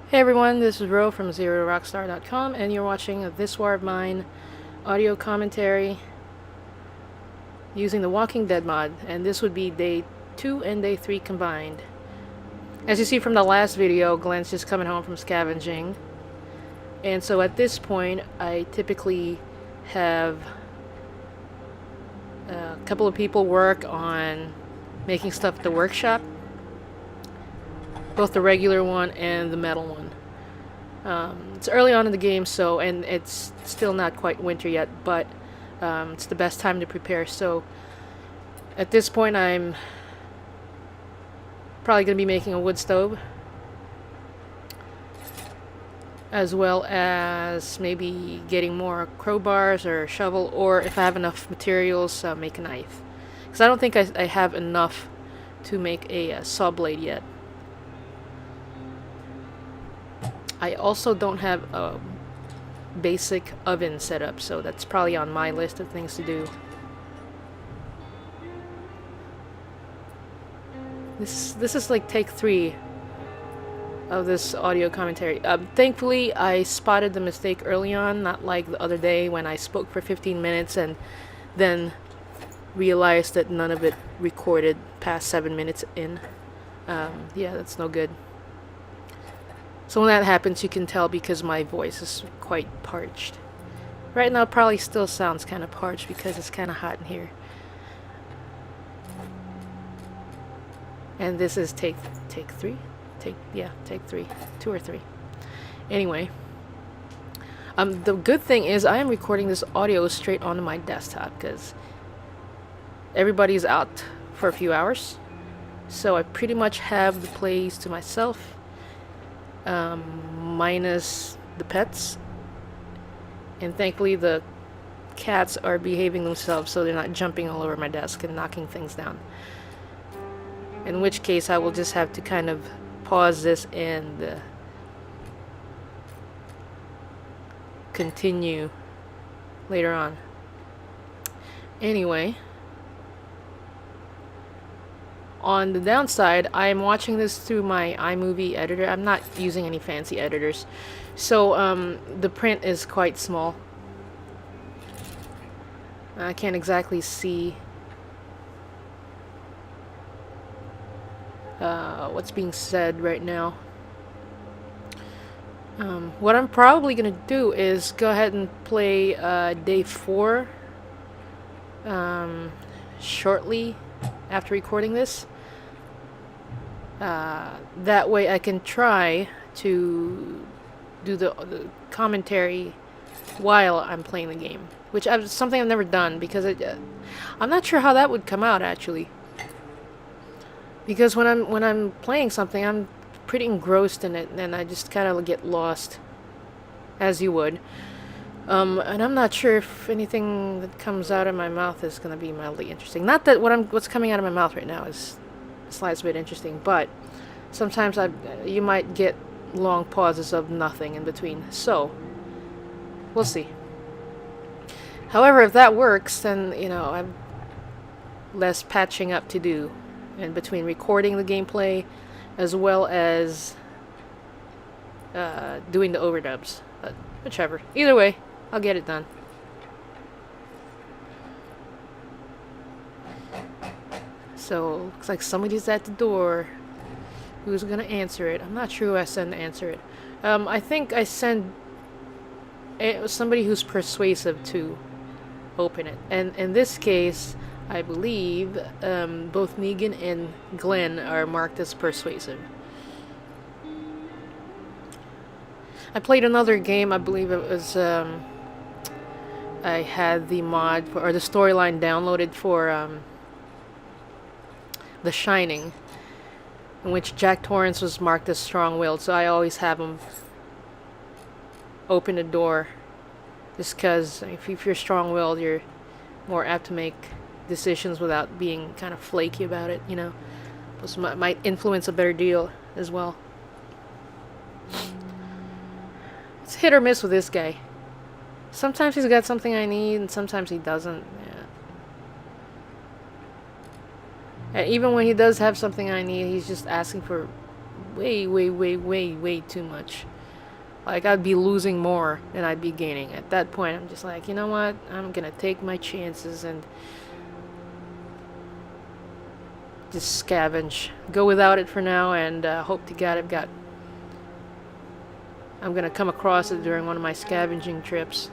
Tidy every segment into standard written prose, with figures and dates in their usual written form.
Hey everyone, this is Ro from ZeroRockstar.com, and you're watching a This War of Mine audio commentary using the Walking Dead mod, and this would be day 2 and day 3 combined. As you see from the last video, Glenn's just coming home from scavenging, and so at this point I typically have a couple of people work on making stuff at the workshop, both the regular one and the metal one. It's early on in the game, so, and it's still not quite winter yet, but it's the best time to prepare. So at this point I'm probably going to be making a wood stove, as well as maybe getting more crowbars or a shovel, or if I have enough materials, make a knife. Because I don't think I have enough to make a saw blade yet. I also don't have a basic oven set up, so that's probably on my list of things to do. This is like take 3 of this audio commentary. Thankfully, I spotted the mistake early on, not like the other day when I spoke for 15 minutes and then realized that none of it recorded past 7 minutes in. Yeah, that's no good. So when that happens, you can tell because my voice is quite parched. Right now it probably still sounds kind of parched because it's kind of hot in here. And this is take 3? Take 3. 2 or 3. Anyway. The good thing is I am recording this audio straight onto my desktop because everybody's out for a few hours. So I pretty much have the place to myself. Minus the pets, and thankfully the cats are behaving themselves, so they're not jumping all over my desk and knocking things down, in which case I will just have to kind of pause this and continue later on. Anyway, on the downside, I'm watching this through my iMovie editor. I'm not using any fancy editors. So, the print is quite small. I can't exactly see what's being said right now. What I'm probably going to do is go ahead and play day 4 shortly after recording this. That way I can try to do the commentary while I'm playing the game, which is something I've never done because I'm not sure how that would come out actually. Because when I'm playing something, I'm pretty engrossed in it, and I just kind of get lost, as you would. And I'm not sure if anything that comes out of my mouth is going to be mildly interesting. Not that what's coming out of my mouth right now is a slight bit interesting, but sometimes you might get long pauses of nothing in between. So, we'll see. However, if that works, then, I have less patching up to do in between recording the gameplay as well as doing the overdubs. But whichever. Either way, I'll get it done. So, looks like somebody's at the door. Who's gonna answer it? I'm not sure who I send to answer it. I think I send somebody who's persuasive to open it. And in this case, I believe both Negan and Glenn are marked as persuasive. I played another game, I believe it was, I had the mod or the storyline downloaded for The Shining, in which Jack Torrance was marked as strong-willed, so I always have him open the door, just because if you're strong-willed, you're more apt to make decisions without being kind of flaky about it, Plus might influence a better deal as well. It's hit or miss with this guy. Sometimes he's got something I need, and sometimes he doesn't. Yeah. And even when he does have something I need, he's just asking for way, way, way, way, way too much. Like, I'd be losing more than I'd be gaining. At that point, I'm just like, you know what? I'm gonna take my chances and just scavenge. Go without it for now, and hope to God I'm gonna come across it during one of my scavenging trips.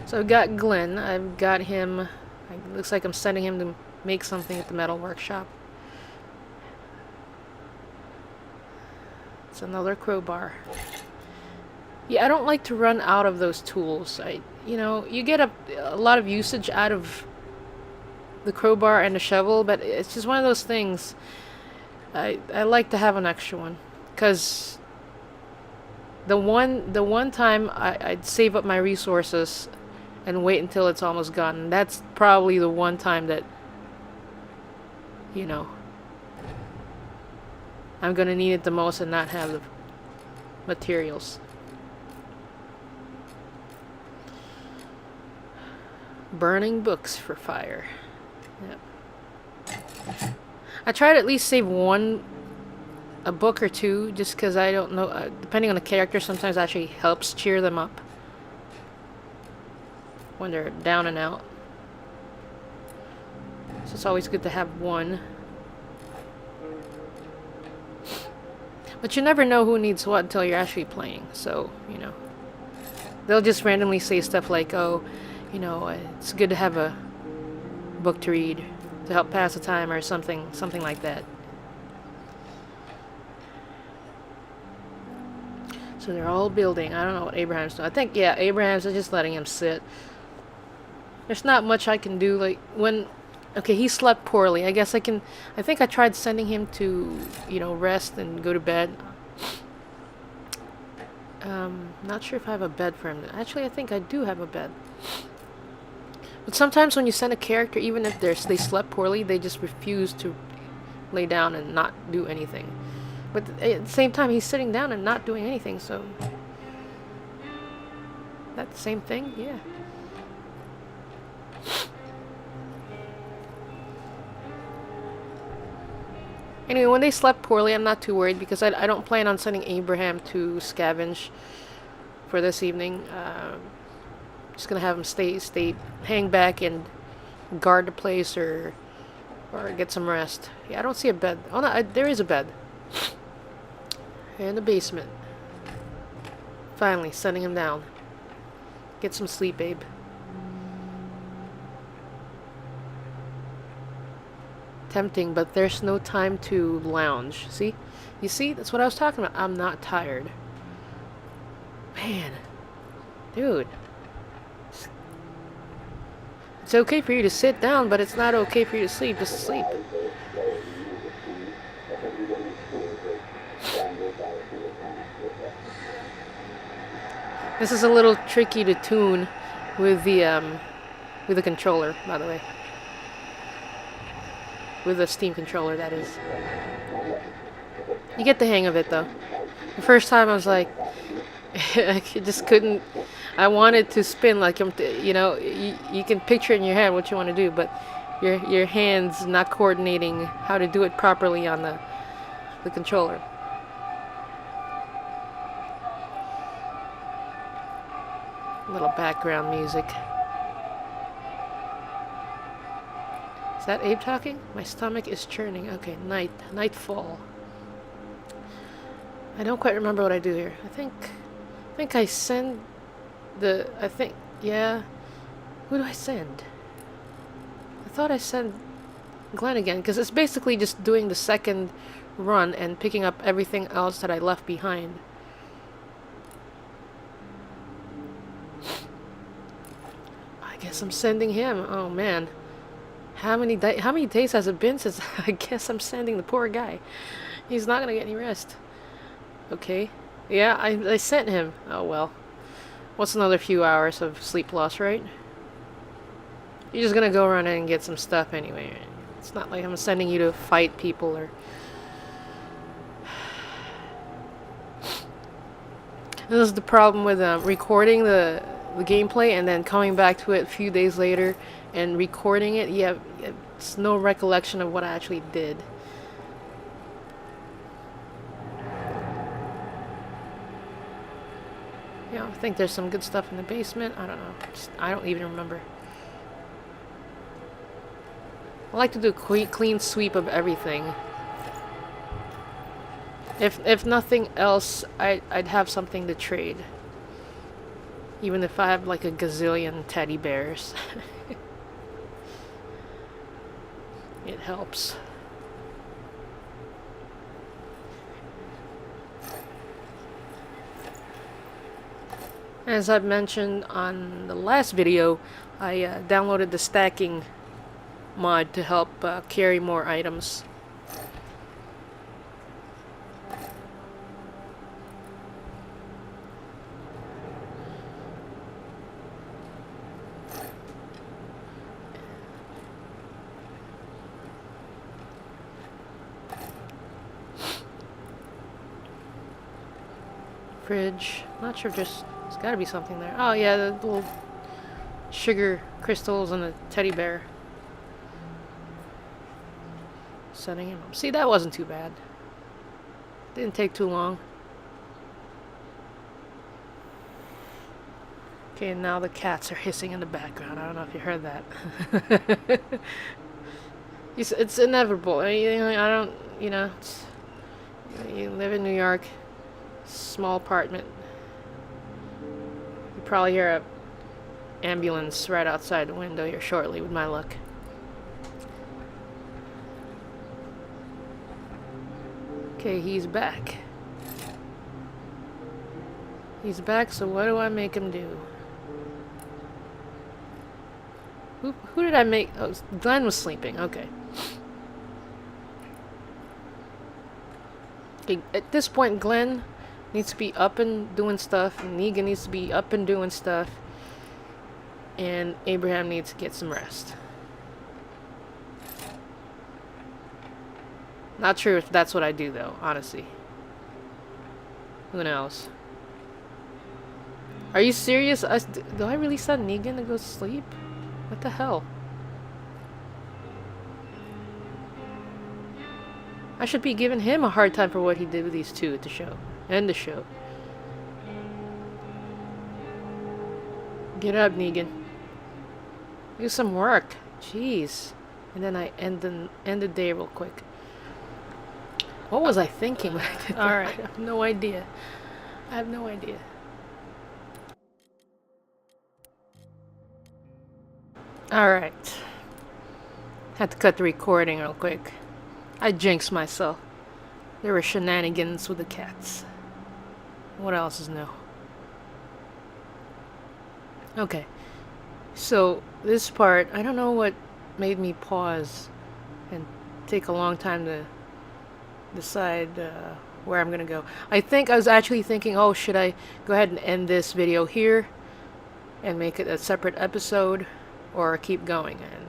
So I've got Glenn. I've got him. It looks like I'm sending him to make something at the metal workshop. It's another crowbar. Yeah, I don't like to run out of those tools. You get a lot of usage out of the crowbar and the shovel, but it's just one of those things. I like to have an extra one, because the one time I'd save up my resources and wait until it's almost gone. That's probably the one time that, I'm gonna need it the most and not have the materials. Burning books for fire. Yep. I try to at least save a book or two, just because I don't know, depending on the character, sometimes actually helps cheer them up when they're down and out. So it's always good to have one. But you never know who needs what until you're actually playing, so, They'll just randomly say stuff like, oh, it's good to have a book to read to help pass the time, or something like that. So they're all building. I don't know what Abraham's doing. I think, yeah, Abraham's just letting him sit. There's not much I can do, like, okay, he slept poorly. I think I tried sending him to, rest and go to bed. Not sure if I have a bed for him. Actually, I think I do have a bed. But sometimes when you send a character, even if they slept poorly, they just refuse to lay down and not do anything. But at the same time, he's sitting down and not doing anything, so... That the same thing? Yeah. Anyway, when they slept poorly, I'm not too worried, because I don't plan on sending Abraham to scavenge for this evening. Just gonna have him hang back and guard the place, or get some rest. Yeah, I don't see a bed. Oh no, there is a bed. In the basement. Finally, sending him down. Get some sleep, babe. Tempting, but there's no time to lounge. See? You see? That's what I was talking about. I'm not tired. Man. Dude. It's okay for you to sit down, but it's not okay for you to sleep. Just sleep. This is a little tricky to tune with the controller, by the way. With a Steam controller, that is. You get the hang of it, though. The first time I was like, I just couldn't. I wanted to spin like you can picture in your head what you want to do, but your hands not coordinating how to do it properly on the controller. A little background music. Is that Abe talking? My stomach is churning. Okay, nightfall. I don't quite remember what I do here. I think I send yeah. Who do I send? I thought I sent Glenn again, because it's basically just doing the second run and picking up everything else that I left behind. I guess I'm sending him. Oh man. How many days has it been since I guess I'm sending the poor guy? He's not gonna get any rest. Okay. Yeah, I sent him. Oh well. What's another few hours of sleep loss, right? You're just gonna go around and get some stuff anyway. It's not like I'm sending you to fight people or... This is the problem with recording the gameplay and then coming back to it a few days later and recording it. Yeah, it's no recollection of what I actually did. Yeah, I think there's some good stuff in the basement. I don't know. I don't even remember. I like to do a clean sweep of everything. If nothing else, I'd have something to trade. Even if I have like a gazillion teddy bears. It helps. As I've mentioned on the last video, I downloaded the stacking mod to help carry more items. Fridge. Not sure if there's gotta be something there. Oh yeah, the little sugar crystals and the teddy bear. Setting him up. See, that wasn't too bad. Didn't take too long. Okay, and now the cats are hissing in the background. I don't know if you heard that. It's inevitable. I don't, you live in New York, small apartment. You probably hear a ambulance right outside the window here shortly, with my luck. Okay, he's back. He's back, so what do I make him do? Who did I make? Oh, Glenn was sleeping. Okay. Okay, at this point, Glenn needs to be up and doing stuff, and Negan needs to be up and doing stuff, and Abraham needs to get some rest. Not sure if that's what I do, though, honestly. Who knows? Are you serious? Do I really send Negan to go sleep? What the hell? I should be giving him a hard time for what he did with these two at the show. End the show. Get up, Negan. Do some work. Jeez. And then I end the day real quick. What was I thinking when I did that? Alright, I have no idea. I have no idea. Alright. Had to cut the recording real quick. I jinxed myself. There were shenanigans with the cats. What else is new? Okay. So, this part, I don't know what made me pause and take a long time to decide where I'm gonna go. I was actually thinking, oh, should I go ahead and end this video here and make it a separate episode, or keep going? And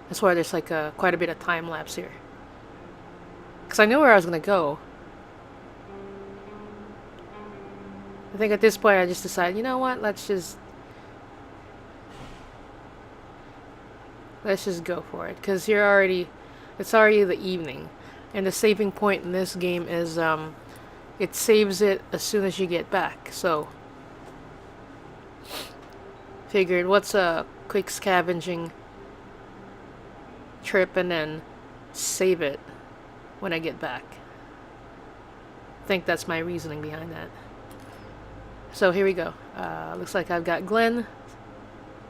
that's why there's like quite a bit of time lapse here, because I knew where I was gonna go. I think at this point I just decided, you know what, let's just go for it, because it's already the evening, and the saving point in this game is it saves it as soon as you get back. So figured, what's a quick scavenging trip and then save it when I get back. I think that's my reasoning behind that. So here we go. Looks like I've got Glenn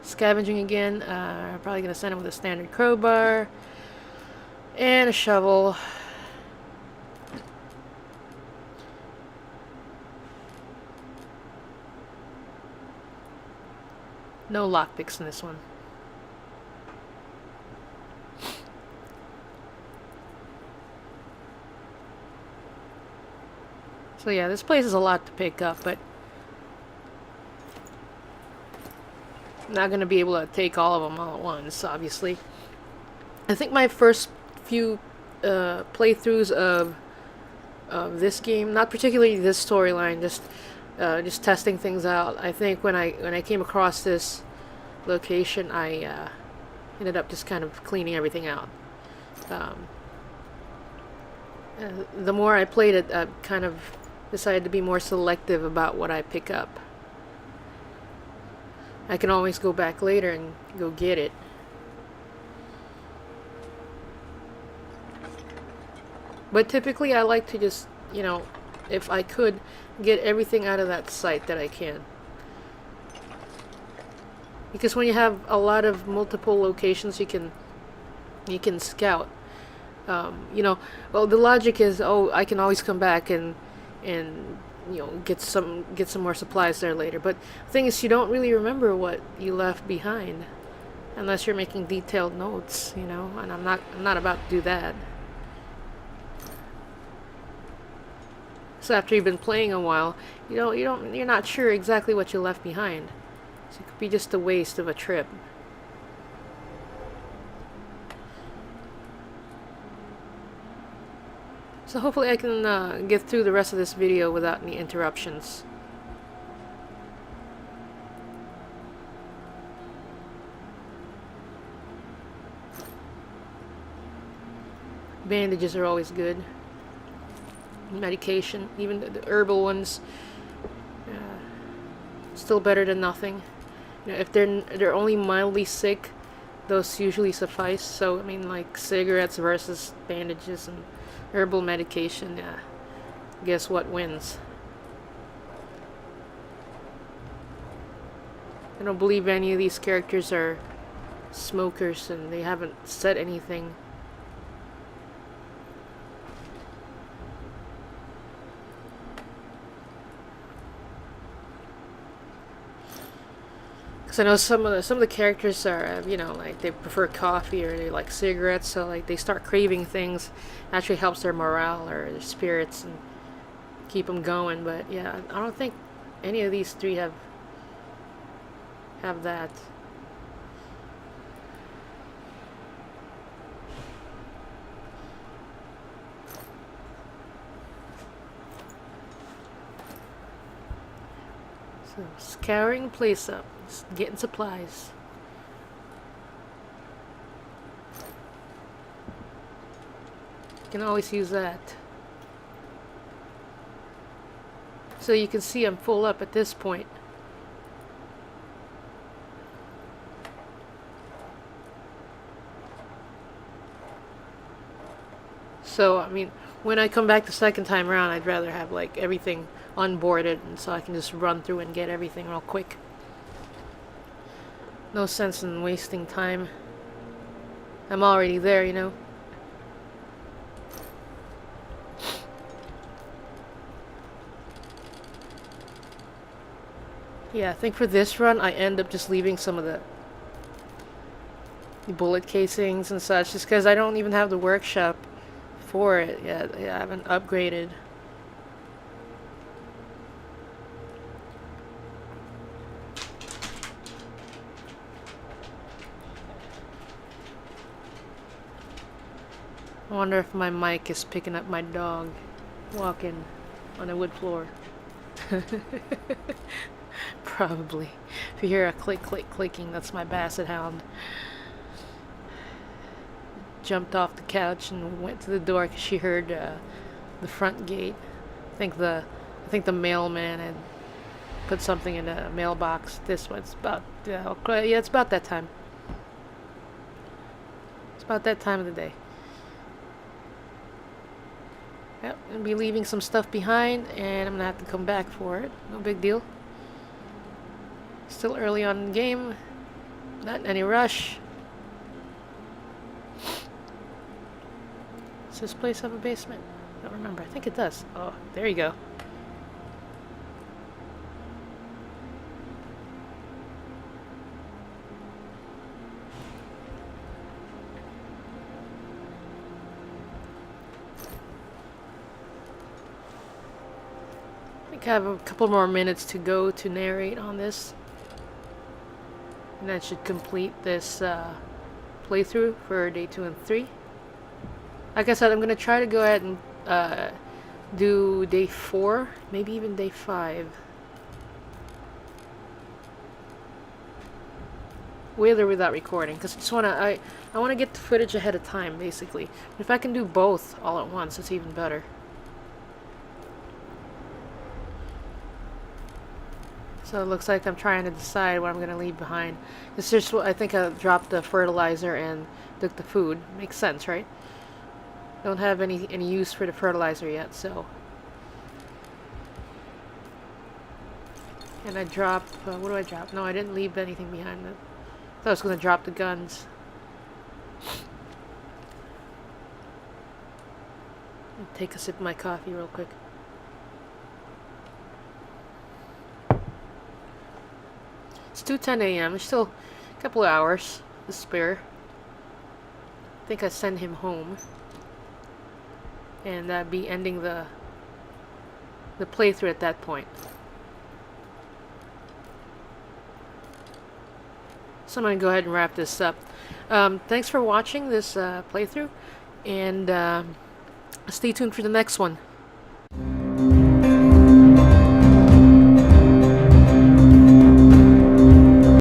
scavenging again. I'm probably gonna send him with a standard crowbar and a shovel. No lockpicks in this one. So yeah, this place is a lot to pick up, but I'm not going to be able to take all of them all at once, obviously. I think my first few playthroughs of this game, not particularly this storyline, just testing things out. I think when I came across this location, I ended up just kind of cleaning everything out. The more I played it, I kind of decided to be more selective about what I pick up. I can always go back later and go get it. But typically I like to just, you know, if I could, get everything out of that site that I can. Because when you have a lot of multiple locations you can scout. You know, well, the logic is, oh, I can always come back and you know, get some more supplies there later. But the thing is, you don't really remember what you left behind unless you're making detailed notes, you know, and I'm not about to do that. So after you've been playing a while, you're not sure exactly what you left behind. So it could be just a waste of a trip. So hopefully I can get through the rest of this video without any interruptions. Bandages are always good. Medication, even the herbal ones, still better than nothing. You know, if they're only mildly sick, those usually suffice. So I mean, like cigarettes versus bandages and herbal medication. Yeah, guess what wins? I don't believe any of these characters are smokers, and they haven't said anything. Because I know some of the characters are, you know, like they prefer coffee or they like cigarettes, so like they start craving things. Actually helps their morale or their spirits and keep them going. But yeah, I don't think any of these three have that. So scouring the place up. Getting supplies. Can always use that. So you can see I'm full up at this point. So I mean, when I come back the second time around, I'd rather have like everything unboarded, and so I can just run through and get everything real quick. No sense in wasting time. I'm already there, you know. Yeah, I think for this run, I end up just leaving some of the bullet casings and such, just because I don't even have the workshop for it yet. Yeah, I haven't upgraded. I wonder if my mic is picking up my dog walking on a wood floor. Probably. If you hear a click, click, clicking, that's my basset hound. Jumped off the couch and went to the door because she heard the front gate. I think the mailman had put something in a mailbox. This one's about yeah, it's about that time. It's about that time of the day. Yep, I'm gonna be leaving some stuff behind, and I'm gonna have to come back for it. No big deal. Still early on in the game. Not in any rush. Does this place have a basement? I don't remember. I think it does. Oh, there you go. I have a couple more minutes to go to narrate on this, and that should complete this playthrough for day 2 and 3. Like I said, I'm gonna try to go ahead and do day 4, maybe even day 5, with or without recording, because I want to get the footage ahead of time, basically. If I can do both all at once, it's even better. So it looks like I'm trying to decide what I'm going to leave behind. It's just, I think I dropped the fertilizer and took the food. Makes sense, right? Don't have any use for the fertilizer yet, so. And I drop, what do I drop? No, I didn't leave anything behind. I thought I was going to drop the guns. Take a sip of my coffee real quick. It's 2:10 a.m. There's still a couple of hours to spare. I think I send him home. And that'd be ending the playthrough at that point. So I'm going to go ahead and wrap this up. Thanks for watching this playthrough, and stay tuned for the next one.